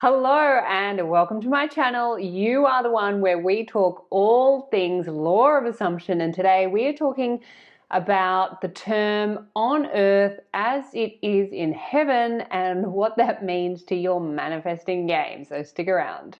Hello and welcome to my channel. You are the one where we talk all things law of assumption, and today we are talking about the term on earth as it is in heaven and what that means to your manifesting game. So stick around.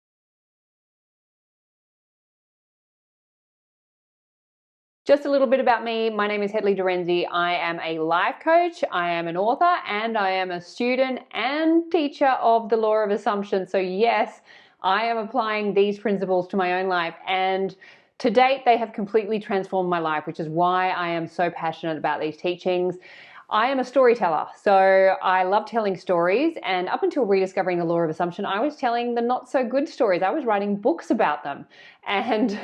Just a little bit about me. My name is Hedley Derenzie. I am a life coach, I am an author, and I am a student and teacher of the law of assumption. So yes, I am applying these principles to my own life, and to date they have completely transformed my life, which is why I am so passionate about these teachings. I am a storyteller, so I love telling stories, and up until rediscovering the law of assumption, I was telling the not so good stories. I was writing books about them, and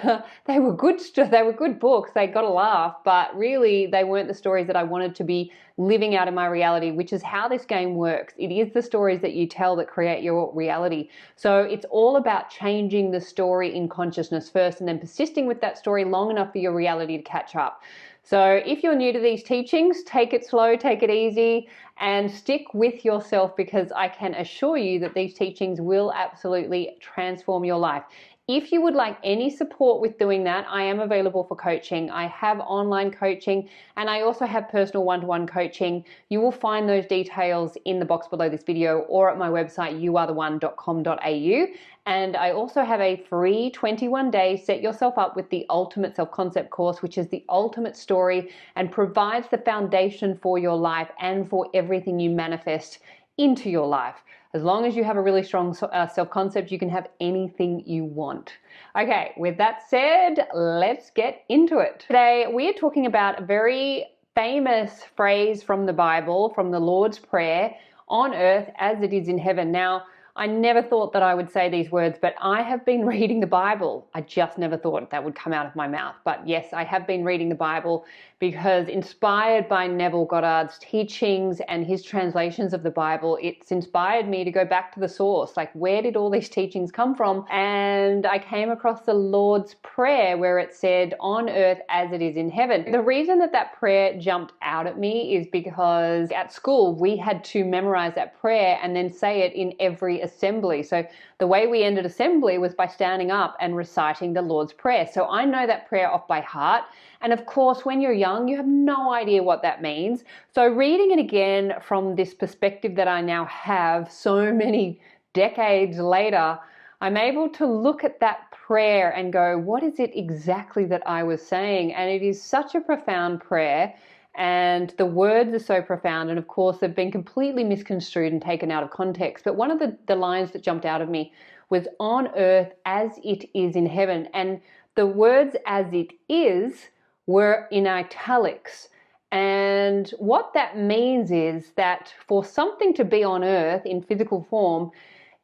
they were good books. They got a laugh, but really they weren't the stories that I wanted to be living out in my reality, which is how this game works. It is the stories that you tell that create your reality. So it's all about changing the story in consciousness first and then persisting with that story long enough for your reality to catch up. So if you're new to these teachings, take it slow, take it easy, and stick with yourself, because I can assure you that these teachings will absolutely transform your life. If you would like any support with doing that, I am available for coaching. I have online coaching, and I also have personal one-to-one coaching. You will find those details in the box below this video or at my website, youaretheone.com.au. And I also have a free 21-day Set Yourself Up with the Ultimate Self-Concept course, which is the ultimate story and provides the foundation for your life and for everything you manifest into your life. As long as you have a really strong self-concept, you can have anything you want. Okay, with that said, let's get into it. Today, we are talking about a very famous phrase from the Bible, from the Lord's Prayer, on earth as it is in heaven. Now, I never thought that I would say these words, but I have been reading the Bible. I just never thought that would come out of my mouth. But yes, I have been reading the Bible because, inspired by Neville Goddard's teachings and his translations of the Bible, it's inspired me to go back to the source. Like, where did all these teachings come from? And I came across the Lord's Prayer where it said, on earth as it is in heaven. The reason that that prayer jumped out at me is because at school we had to memorize that prayer and then say it in every assembly. So the way we ended assembly was by standing up and reciting the Lord's Prayer. So I know that prayer off by heart. And of course, when you're young, you have no idea what that means. So reading it again from this perspective that I now have so many decades later, I'm able to look at that prayer and go, what is it exactly that I was saying? And it is such a profound prayer. And the words are so profound, and of course they've been completely misconstrued and taken out of context. But one of the lines that jumped out of me was, on earth as it is in heaven. And the words as it is were in italics. And what that means is that for something to be on earth in physical form,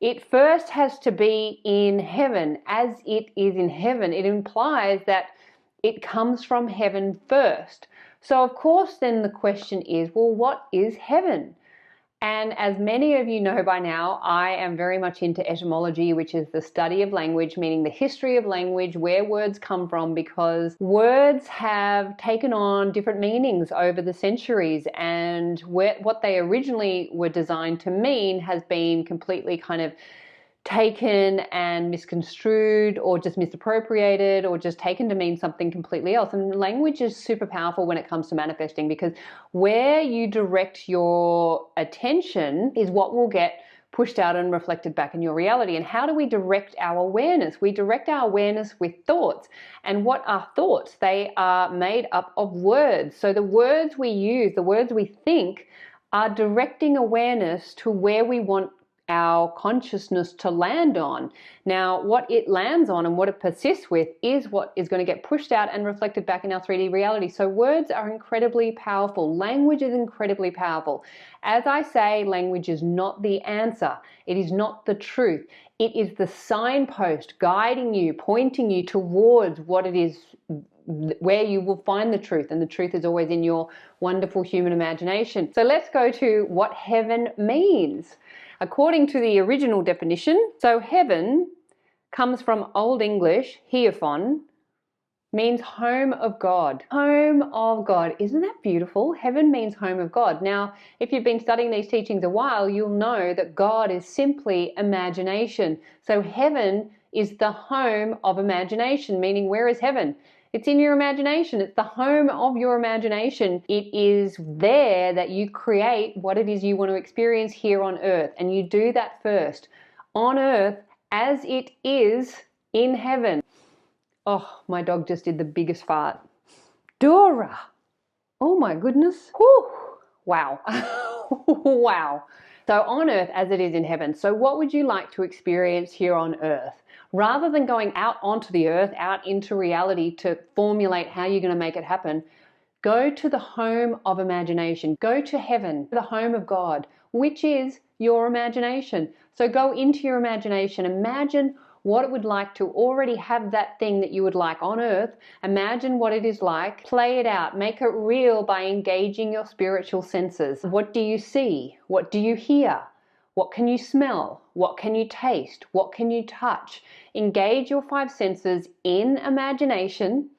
it first has to be in heaven, as it is in heaven. It implies that it comes from heaven first. So of course then the question is, well, what is heaven? And as many of you know by now, I am very much into etymology, which is the study of language, meaning the history of language, where words come from, because words have taken on different meanings over the centuries, and what they originally were designed to mean has been completely kind of taken and misconstrued, or just misappropriated, or just taken to mean something completely else. And language is super powerful when it comes to manifesting, because where you direct your attention is what will get pushed out and reflected back in your reality. And how do we direct our awareness? We direct our awareness with thoughts. And what are thoughts? They are made up of words. So the words we use, the words we think, are directing awareness to where we want our consciousness to land on. Now, what it lands on and what it persists with is what is going to get pushed out and reflected back in our 3D reality. So words are incredibly powerful. Language is incredibly powerful. As I say, language is not the answer. It is not the truth. It is the signpost guiding you, pointing you towards what it is, where you will find the truth. And the truth is always in your wonderful human imagination. So let's go to what heaven means. According to the original definition, so heaven comes from Old English, hiephon, means home of God. Home of God. Isn't that beautiful? Heaven means home of God. Now, if you've been studying these teachings a while, you'll know that God is simply imagination. So heaven is the home of imagination, meaning where is heaven? It's in your imagination. It's the home of your imagination. It is there that you create what it is you want to experience here on earth. And you do that first. On earth, as it is in heaven. Oh, my dog just did the biggest fart. Dora! Oh my goodness. Whew. Wow. Wow. So on earth as it is in heaven. So what would you like to experience here on earth? Rather than going out onto the earth, out into reality to formulate how you're going to make it happen, go to the home of imagination. Go to heaven, the home of God, which is your imagination. So go into your imagination. Imagine what it would like to already have that thing that you would like on earth. Imagine what it is like. Play it out. Make it real by engaging your spiritual senses. What do you see? What do you hear? What can you smell? What can you taste? What can you touch? Engage your five senses in imagination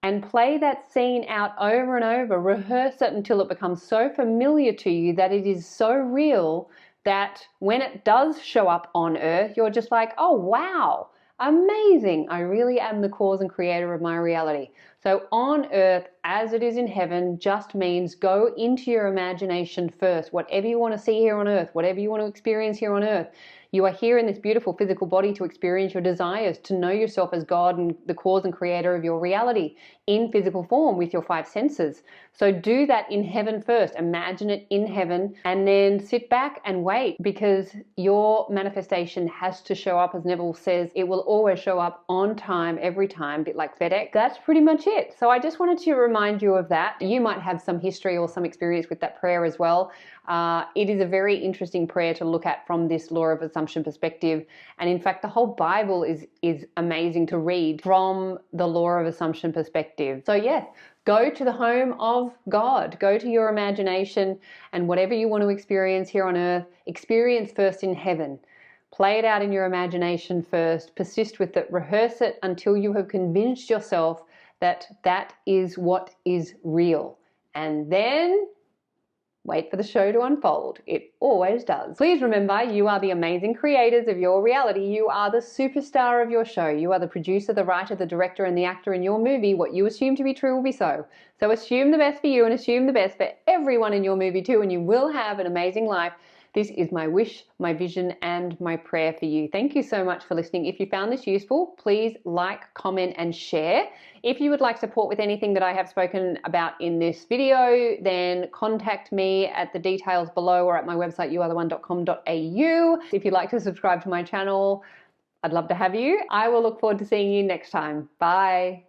and play that scene out over and over. Rehearse it until it becomes so familiar to you that it is so real that when it does show up on earth, you're just like, oh wow, amazing. I really am the cause and creator of my reality. So on earth, as it is in heaven, just means go into your imagination first. Whatever you want to see here on earth, whatever you want to experience here on earth, you are here in this beautiful physical body to experience your desires, to know yourself as God and the cause and creator of your reality in physical form with your five senses. So do that in heaven first. Imagine it in heaven and then sit back and wait, because your manifestation has to show up. As Neville says, it will always show up on time, every time, a bit like FedEx. That's pretty much it. So I just wanted to remind you of that. You might have some history or some experience with that prayer as well. It is a very interesting prayer to look at from this law of assumption perspective. And in fact, the whole Bible is amazing to read from the law of assumption perspective. So yes, go to the home of God. Go to your imagination, and whatever you want to experience here on earth, experience first in heaven. Play it out in your imagination first. Persist with it. Rehearse it until you have convinced yourself that that is what is real. And then wait for the show to unfold. It always does. Please remember, you are the amazing creators of your reality. You are the superstar of your show. You are the producer, the writer, the director, and the actor in your movie. What you assume to be true will be so. So assume the best for you and assume the best for everyone in your movie too, and you will have an amazing life. This is my wish, my vision, and my prayer for you. Thank you so much for listening. If you found this useful, please like, comment, and share. If you would like support with anything that I have spoken about in this video, then contact me at the details below or at my website, youaretheone.com.au. If you'd like to subscribe to my channel, I'd love to have you. I will look forward to seeing you next time. Bye.